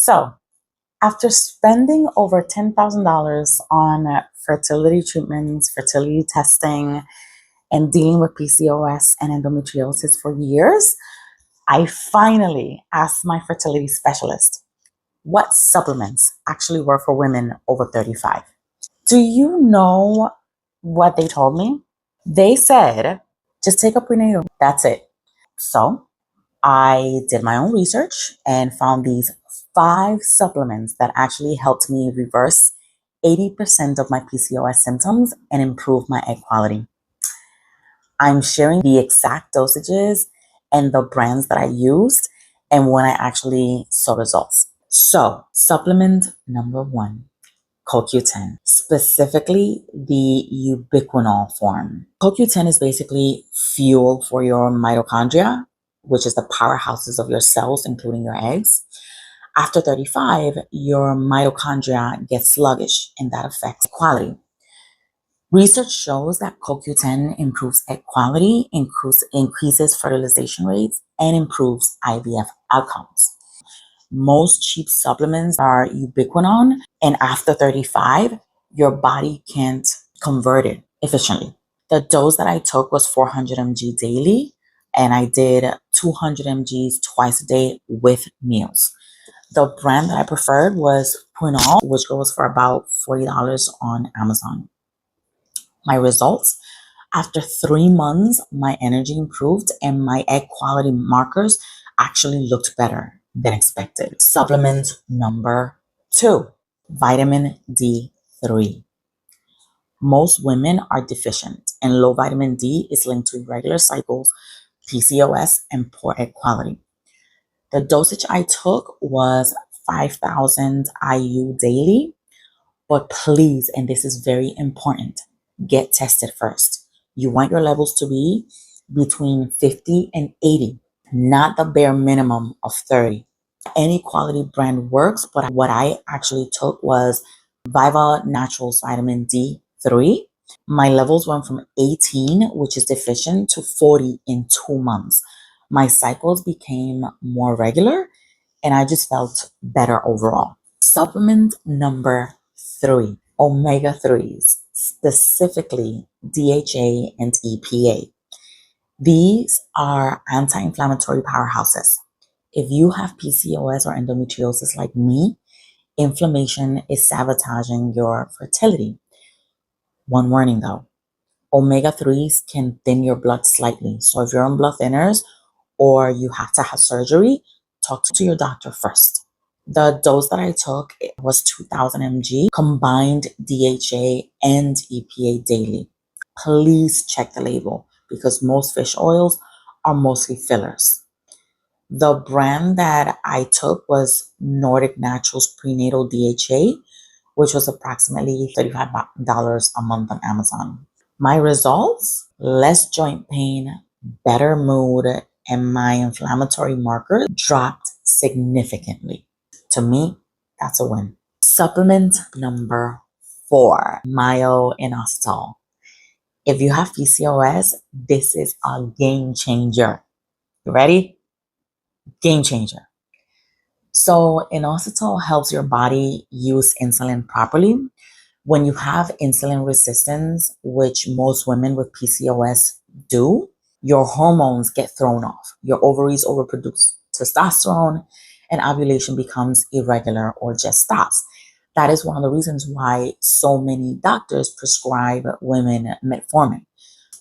So, after spending over $10,000 on fertility treatments, fertility testing, and dealing with PCOS and endometriosis for years, I finally asked my fertility specialist what supplements actually work for women over 35. Do you know what they told me? They said, just take a prenatal. That's it. So I did my own research and found these 5 supplements that actually helped me reverse 80% of my PCOS symptoms and improve my egg quality. I'm sharing the exact dosages and the brands that I used and when I actually saw results. So, supplement number 1, CoQ10, specifically the Ubiquinol form. CoQ10 is basically fuel for your mitochondria, which is the powerhouses of your cells, including your eggs. After 35, your mitochondria get sluggish, and that affects quality. Research shows that CoQ10 improves egg quality, increases fertilization rates, and improves IVF outcomes. Most cheap supplements are ubiquinone, and after 35, your body can't convert it efficiently. The dose that I took was 400 mg daily, and I did 200 mgs twice a day with meals. The brand that I preferred was Qunol, which goes for about $40 on Amazon. My results: after 3 months, my energy improved and my egg quality markers actually looked better than expected. Supplement number 2, vitamin D3. Most women are deficient, and low vitamin D is linked to irregular cycles, PCOS, and poor egg quality. The dosage I took was 5,000 IU daily, but please, and this is very important, get tested first. You want your levels to be between 50 and 80, not the bare minimum of 30. Any quality brand works, but what I actually took was Viva Naturals Vitamin D3. My levels went from 18, which is deficient, to 40 in 2 months. My cycles became more regular, and I just felt better overall. Supplement number 3, omega-3s, specifically DHA and EPA. These are anti-inflammatory powerhouses. If you have PCOS or endometriosis like me, inflammation is sabotaging your fertility. One warning though, omega-3s can thin your blood slightly. So if you're on blood thinners or you have to have surgery, talk to your doctor first. The dose that I took was 2,000 mg combined DHA and EPA daily. Please check the label because most fish oils are mostly fillers. The brand that I took was Nordic Naturals Prenatal DHA, which was approximately $35 a month on Amazon. My results: less joint pain, better mood, and my inflammatory marker dropped significantly. To me, that's a win. Supplement number 4, Myo-Inositol. If you have PCOS, this is a game changer. You ready? Game changer. So inositol helps your body use insulin properly. When you have insulin resistance, which most women with PCOS do, your hormones get thrown off. Your ovaries overproduce testosterone and ovulation becomes irregular or just stops. That is one of the reasons why so many doctors prescribe women metformin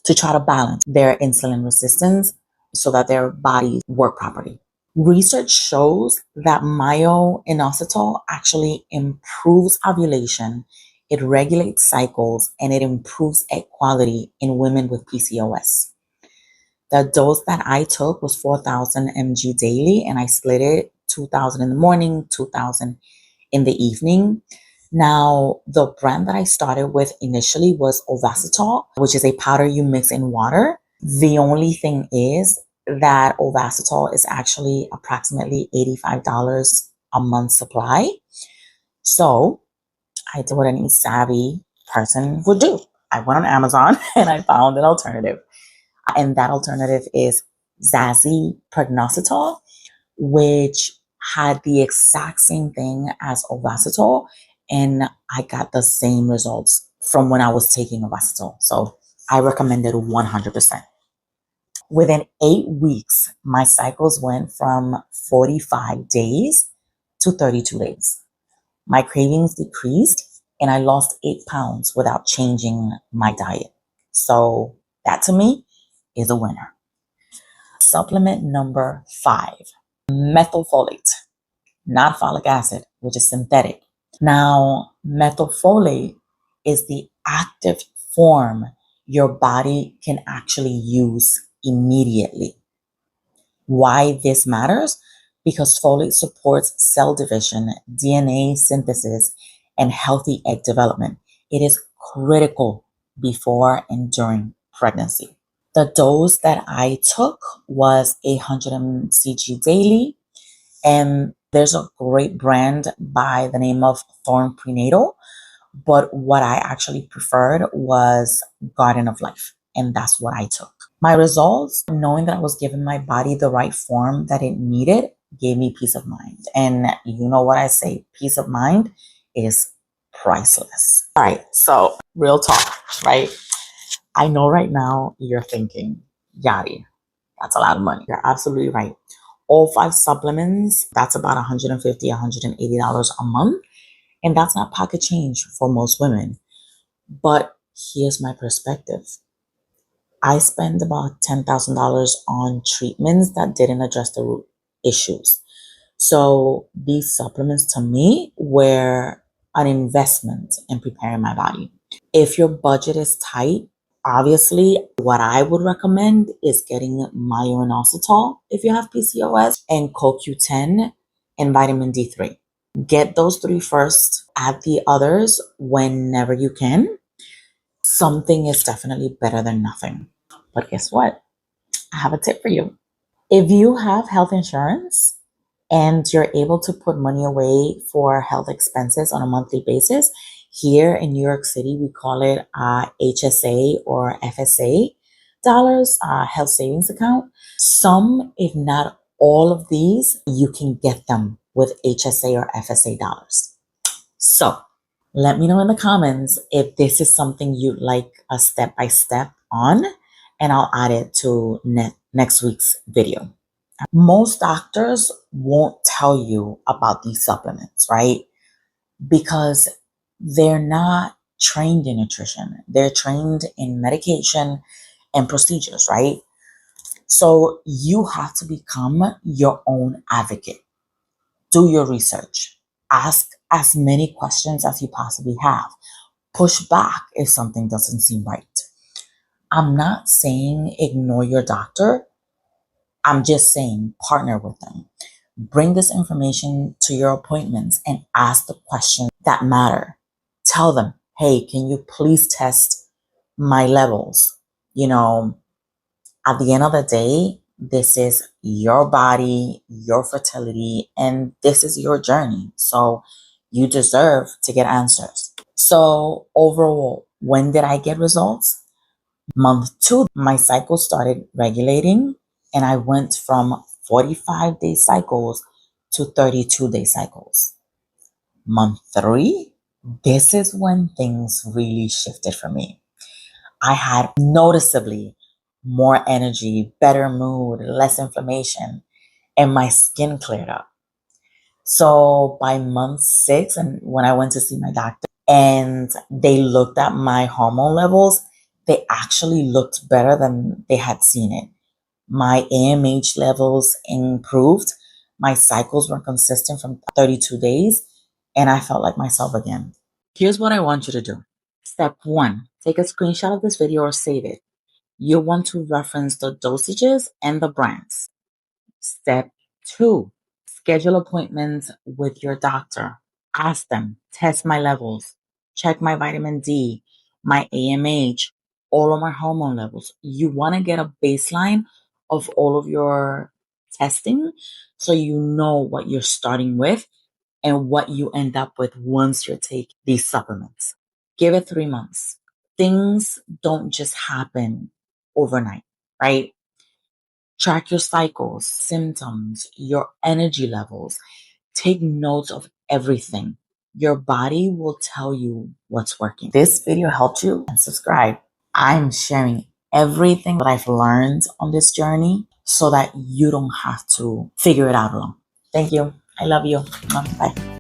to try to balance their insulin resistance so that their bodies work properly. Research shows that myo-inositol actually improves ovulation, it regulates cycles, and it improves egg quality in women with PCOS. The dose that I took was 4,000 mg daily, and I split it 2,000 in the morning, 2,000 in the evening. Now, the brand that I started with initially was Ovasitol, which is a powder you mix in water. The only thing is that Ovasitol is actually approximately $85 a month supply. So I did what any savvy person would do. I went on Amazon and I found an alternative. And that alternative is Zazzee Pregnositol, which had the exact same thing as Ovasitol, and I got the same results from when I was taking Ovasitol. So I recommend it 100%. Within 8 weeks, my cycles went from 45 days to 32 days. My cravings decreased and I lost 8 pounds without changing my diet. So that to me is a winner. Supplement number 5, methylfolate, not folic acid, which is synthetic. Now, methylfolate is the active form your body can actually use immediately. Why this matters? Because folate supports cell division, DNA synthesis, and healthy egg development. It is critical before and during pregnancy. The dose that I took was 800 mcg daily, and there's a great brand by the name of Thorn Prenatal, but what I actually preferred was Garden of Life, and that's what I took. My results, knowing that I was giving my body the right form that it needed, gave me peace of mind. And you know what I say, peace of mind is priceless. All right, so real talk, right? I know right now you're thinking, Yadi, that's a lot of money. You're absolutely right. All 5 supplements, that's about $150, $180 a month. And that's not pocket change for most women. But here's my perspective. I spend about $10,000 on treatments that didn't address the root issues. So these supplements to me were an investment in preparing my body. If your budget is tight, obviously what I would recommend is getting Myo-Inositol if you have PCOS, and CoQ10 and vitamin D3. Get those 3 first, add the others whenever you can. Something is definitely better than nothing. But guess what? I have a tip for you. If you have health insurance and you're able to put money away for health expenses on a monthly basis, here in New York City, we call it HSA or FSA dollars, health savings account. Some, if not all of these, you can get them with HSA or FSA dollars. So let me know in the comments if this is something you'd like a step-by-step on, and I'll add it to next week's video. Most doctors won't tell you about these supplements, right? Because they're not trained in nutrition. They're trained in medication and procedures, right? So you have to become your own advocate. Do your research. Ask as many questions as you possibly have. Push back if something doesn't seem right. I'm not saying ignore your doctor. I'm just saying partner with them. Bring this information to your appointments and ask the questions that matter. Tell them, hey, can you please test my levels? You know, at the end of the day, this is your body, your fertility, and this is your journey. So you deserve to get answers. So overall, when did I get results? Month 2, my cycle started regulating and I went from 45-day cycles to 32-day cycles. Month 3, this is when things really shifted for me. I had noticeably more energy, better mood, less inflammation, and my skin cleared up. So by month 6, and when I went to see my doctor and they looked at my hormone levels, they actually looked better than they had seen it. My AMH levels improved. My cycles were consistent from 32 days, and I felt like myself again. Here's what I want you to do. Step 1, take a screenshot of this video or save it. You'll want to reference the dosages and the brands. Step 2, schedule appointments with your doctor. Ask them, test my levels, check my vitamin D, my AMH, all of my hormone levels. You want to get a baseline of all of your testing so you know what you're starting with and what you end up with once you take these supplements. Give it 3 months. Things don't just happen overnight, right? Track your cycles, symptoms, your energy levels, Take notes of everything. Your body will tell you what's working. This video helped you, and subscribe. I'm sharing everything that I've learned on this journey so that you don't have to figure it out alone. Thank you. I love you. Bye.